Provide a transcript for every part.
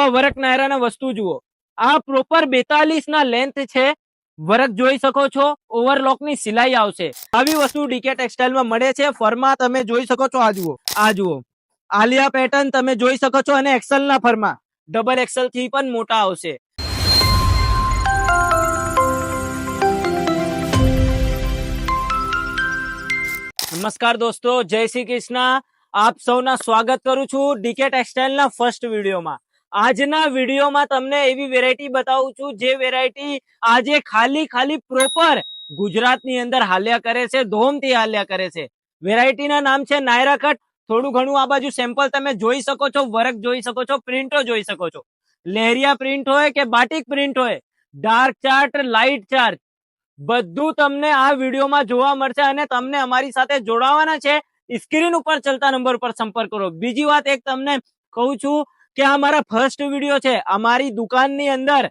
આવા વર્ક નાયરાના વસ્તુ જુઓ, આ પ્રોપર 42 ના લેન્થ છે, વર્ક જોઈ શકો છો, ઓવરલોક ની સિલાઈ આવશે. આવી વસ્તુ ડીકે ટેક્સટાઇલમાં મળે છે. ફરમાં તમે જોઈ શકો છો, આ જુઓ આલિયા પેટર્ન તમે જોઈ શકો છો, અને એક્સેલ ના ફરમાં ડબલ એક્સેલ થી પણ મોટા આવશે. નમસ્કાર દોસ્તો, જય શ્રી કૃષ્ણ. આપ સૌના સ્વાગત કરું છું ડીકે ટેક્સટાઇલના ફર્સ્ટ વિડીયોમાં. આજના વિડીયોમાં તમને એવી વેરાયટી બતાવું છું જે વેરાયટી આજે ખાલી પ્રોપર ગુજરાતની અંદર હાલ્યા કરે છે, ધોમથી હાલ્યા કરે છે. વેરાયટીના નામ છે નાયરા કટ. થોડું ઘણું આ બાજુ સેમ્પલ તમે જોઈ શકો છો, વર્ક જોઈ શકો છો, પ્રિન્ટો જોઈ શકો છો. લહેરિયા પ્રિન્ટ હોય કે બાટિક પ્રિન્ટ હોય, ડાર્ક ચાર્ટ, લાઇટ ચાર્ટ, બધું તમને આ વિડીયોમાં જોવા મળશે. અને તમને અમારી સાથે જોડાવાના છે, સ્ક્રીન ઉપર ચલતા નંબર ઉપર સંપર્ક કરો. બીજી વાત એક તમને કહું છું કે આ મારા ફર્સ્ટ વિડીયો છે. અમારી દુકાનની અંદર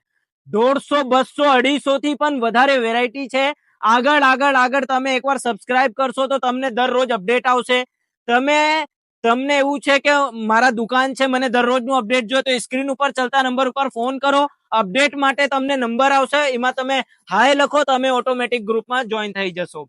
150, 200, 250 થી પણ વધારે વેરાયટી છે. આગળ તમે એકવાર સબસ્ક્રાઇબ કરશો તો તમને દરરોજ અપડેટ આવશે. તમને એવું છે કે મારા દુકાન છે, મને દરરોજનું અપડેટ જોઈએ તો સ્ક્રીન ઉપર ચલતા નંબર ઉપર ફોન કરો. અપડેટ માટે તમને નંબર આવશે, એમાં તમે હાય લખો, તમે ઓટોમેટિક ગ્રુપમાં જોઈન થઈ જશો.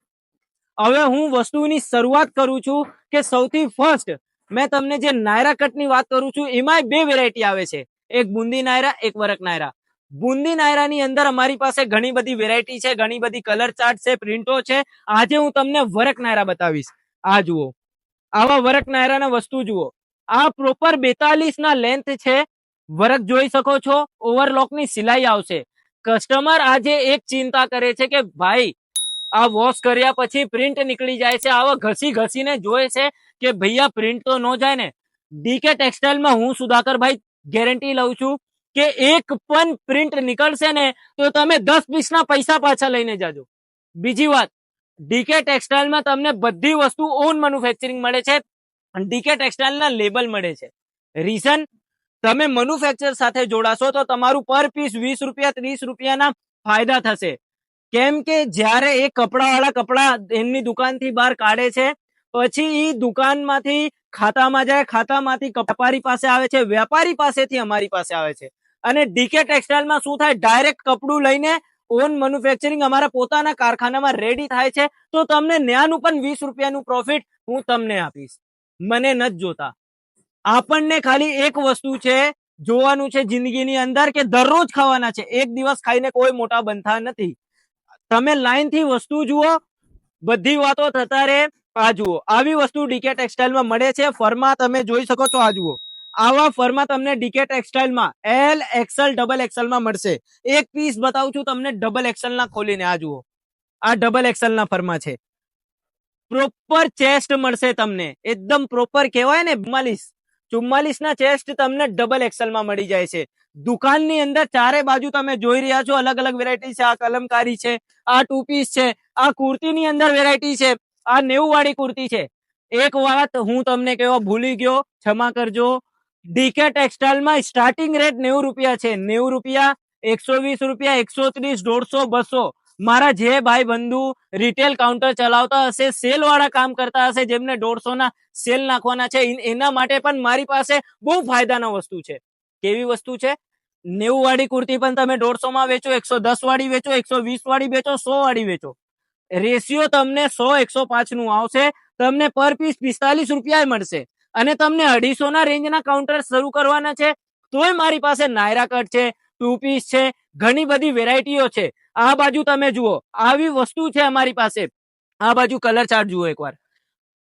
હવે હું વસ્તુની શરૂઆત કરું છું કે સૌથી ફર્સ્ટ મેં તમને જે નાયરા કટની વાત કરું છું, એમાં બે વેરાયટી આવે છે, એક બુંદી નાયરા, એક વર્ક નાયરા. બુંદી નાયરાની અંદર અમારી પાસે ઘણી બધી વેરાયટી છે, ઘણી બધી કલર ચાર્ટ છે, પ્રિન્ટો છે. આજે હું તમને વર્ક નાયરા બતાવીશ. આ જુઓ, આવા વર્ક નાયરાના વસ્તુ જુઓ, આ પ્રોપર 42 ના લેન્થ છે, વર્ક જોઈ શકો છો, ઓવરલોક ની સિલાઈ આવશે. કસ્ટમર આજે એક ચિંતા કરે છે કે ભાઈ આ વોશ કર્યા પછી પ્રિન્ટ નીકળી જાય છે, આવા ઘસીને જોયે છે કે ભૈયા પ્રિન્ટ તો ન જાય ને. ડીકે ટેક્સટાઇલમાં હું સુધાકરભાઈ ગેરંટી લઉં છું કે એક પણ પ્રિન્ટ નીકળશે ને તો તમે 10 પીસના પૈસા પાછા લઈને જાજો. બીજી વાત, ડીકે ટેક્સટાઇલમાં તમને બધી વસ્તુ ઓન મેન્યુફેક્ચરિંગ મળે છે, ડીકે ટેક્સટાઇલના લેબલ મળે છે. રીઝન, તમે મેન્યુફેક્ચર સાથે જોડાશો તો તમારું પર પીસ 20 રૂપિયા 30 રૂપિયાના ફાયદા થશે. કેમ કે જ્યારે એ કપડાવાળા કપડા એમની દુકાનથી બહાર કાઢે છે, પછી એ દુકાનમાંથી ખાતામાં જાય, ખાતામાંથી વેપારી પાસે આવે છે, વેપારી પાસેથી અમારી પાસે આવે છે. અને ડીકે ટેક્સટાઇલમાં શું થાય, ડાયરેક્ટ કપડું લઈને ઓન મેન્યુફેક્ચરિંગ અમારા પોતાના કારખાનામાં રેડી થાય છે. તો તમને ન્યાનું પણ 20 રૂપિયાનું પ્રોફિટ હું તમને આપીશ. મને નથી જોતા. આપણને ખાલી એક વસ્તુ છે, જોવાનું છે જિંદગીની અંદર કે દરરોજ ખાવાના છે. એક દિવસ ખાઈને કોઈ મોટા બનતા નથી. તમે લાઈન થી વસ્તુ જુઓ, બધી વાતો થતા રહે. આ જુઓ, આવી વસ્તુ ડીકે ટેક્સટાઇલમાં મળે છે. ફરમાં તમે જોઈ શકો છો, આ જુઓ, આવા ફરમાં તમને ડીકે ટેક્સટાઇલમાં એલ, એક્સેલ, ડબલ એક્સેલ માં મળશે. એક પીસ બતાવું છું તમને ડબલ એક્સેલ ના ખોલીને. આ જુઓ, આ ડબલ એક્સેલ ના ફરમાં છે. પ્રોપર ચેસ્ટ મળશે તમને, એકદમ પ્રોપર કહેવાય ને, 44 ના ચેસ્ટ તમને ડબલ એક્સેલ માં મળી જાય છે. દુકાનની અંદર ચારે બાજુ તમે જોઈ રહ્યા છો, અલગ અલગ વેરાયટી છે. આ કલમકારી છે, આ ટુ પીસ છે, આ કુર્તીની અંદર વેરાયટી છે, આ 90 વાળી કુર્તી છે. એક વાત હું તમને કહેવા ભૂલી ગયો, ક્ષમા કરજો. ડીકે ટેક્સટાઇલમાં સ્ટાર્ટિંગ રેટ 90 રૂપિયા છે. 90 રૂપિયા, 120 રૂપિયા, 130, 150, 200. મારા જે ભાઈ બંધુ રિટેલ કાઉન્ટર ચલાવતા હશે, સેલ વાળા કામ કરતા હશે, જેમને 150 ના સેલ નાખવાના છે, એના માટે પણ મારી પાસે બહુ ફાયદાના વસ્તુ છે. કેવી વસ્તુ છે? 90 વાળી કુર્તી પણ તમે 150 માં વેચો, 110 વાળી વેચો, 120 વાળી વેચો, 100 વાળી વેચો. રેશિયો તમને 100, 105 નું આવશે. તમને પર પીસ 45 રૂપિયા મળશે. અને તમને 250 ના રેન્જના કાઉન્ટર શરૂ કરવાના છે, તોય મારી પાસે નાયરા કટ છે, ટુ પીસ છે, ઘણી બધી વેરાયટીઓ છે. આ બાજુ તમે જુઓ, આવી વસ્તુ છે અમારી પાસે. આ બાજુ કલર ચાર્ટ જુઓ એકવાર.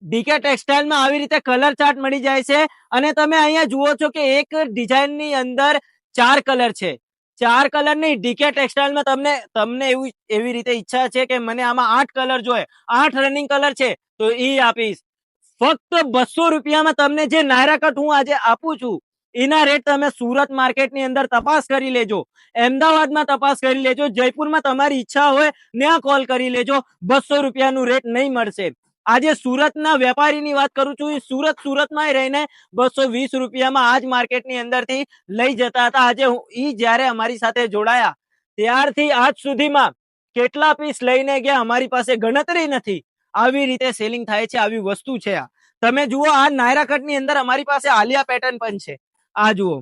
ડીકે ટેક્સટાઇલમાં આવી રીતે કલર ચાર્ટ મળી જાય છે. અને તમે અહીંયા જુઓ છો કે એક ડિઝાઇનની અંદર 4 કલર છે. 4 કલર નહીં, ડીકે ટેક્સટાઇલમાં તમને એવી રીતે ઈચ્છા છે કે મને આમાં 8 કલર જોઈએ, 8 રનિંગ કલર છે, તો ઈ આપીશ. ફક્ત 200 રૂપિયામાં તમને જે નાયરા કટ હું આજે આપું છું, એના રેટ તમે સુરત માર્કેટની અંદર તપાસ કરી લેજો, અમદાવાદમાં તપાસ કરી લેજો, જયપુરમાં તમારી ઈચ્છા હોય ત્યાં કોલ કરી લેજો. 200 રૂપિયાનું રેટ નહીં મળશે. આજે સુરતના વેપારીની વાત કરું છું, સુરતમાં રહીને 220 રૂપિયામાં આજ માર્કેટની અંદરથી લઈ જતા હતા. આજે ઈ જયારે અમારી સાથે જોડાયા ત્યારથી આજ સુધીમાં કેટલા પીસ લઈને ગયા અમારી પાસે ગણતરી નથી. આવી રીતે સેલિંગ થાય છે, આવી વસ્તુ છે. આ તમે જુઓ, આ નાયરા કટની અંદર અમારી પાસે આલિયા પેટર્ન પણ છે. આ જુઓ,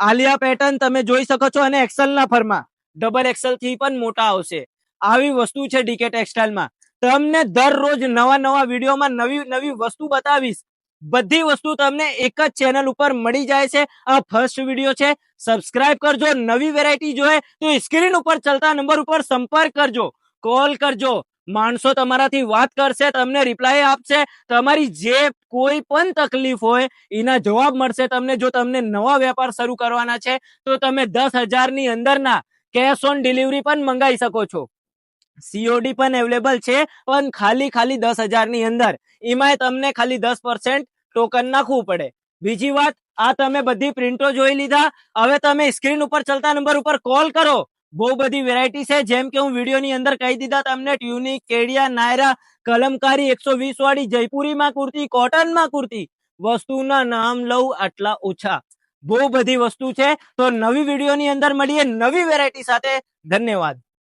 આલિયા પેટર્ન તમે જોઈ શકો છો અને એક્સેલ ના ફરમાં ડબલ એક્સેલ થી પણ મોટા આવશે. આવી વસ્તુ છે ડીકે ટેક્સટાઇલમાં. તમને દરરોજ નવા વિડીયોમાં નવી વસ્તુ બતાવીશ. બધી વસ્તુ તમને એક જ ચેનલ ઉપર મળી જાય છે. આ ફર્સ્ટ વિડીયો છે. સબસ્ક્રાઇબ કરજો. નવી વેરાયટી જોઈએ તો સ્ક્રીન ઉપર ચલતા નંબર ઉપર સંપર્ક કરજો, કોલ કરજો. માણસો તમારાથી વાત કરશે, તમને રિપ્લાય આપશે. તમારી જે કોઈ પણ તકલીફ હોય એના જવાબ મળશે તમને. જો તમને નવા વેપાર શરૂ કરવાના છે તો તમે 10,000 ની અંદરના કેશ ઓન ડિલિવરી પણ મંગાવી શકો છો. સીઓડી પણ અવેલેબલ છે, પણ ખાલી 10,000 ની અંદર. એમાં તમને ખાલી 10% ટોકન નાખવું પડે. બીજી વાત, આ તમે બધી પ્રિન્ટો જોઈ લીધા. હવે તમે સ્ક્રીન ઉપર ચલતા નંબર ઉપર કોલ કરો. બહુ બધી વેરાયટી છે, જેમ કે હું વિડીયોની અંદર કહી દીધા તમને. ટ્યુનિક, કેડિયા, નાયરા, કલમકારી, 120 વાળી જયપુરીમાં કુર્તી, કોટનમાં કુર્તી. વસ્તુના નામ લઉં આટલા ઓછા. બહુ બધી વસ્તુ છે. તો નવી વિડીયોની અંદર મળીએ નવી વેરાયટી સાથે. ધન્યવાદ.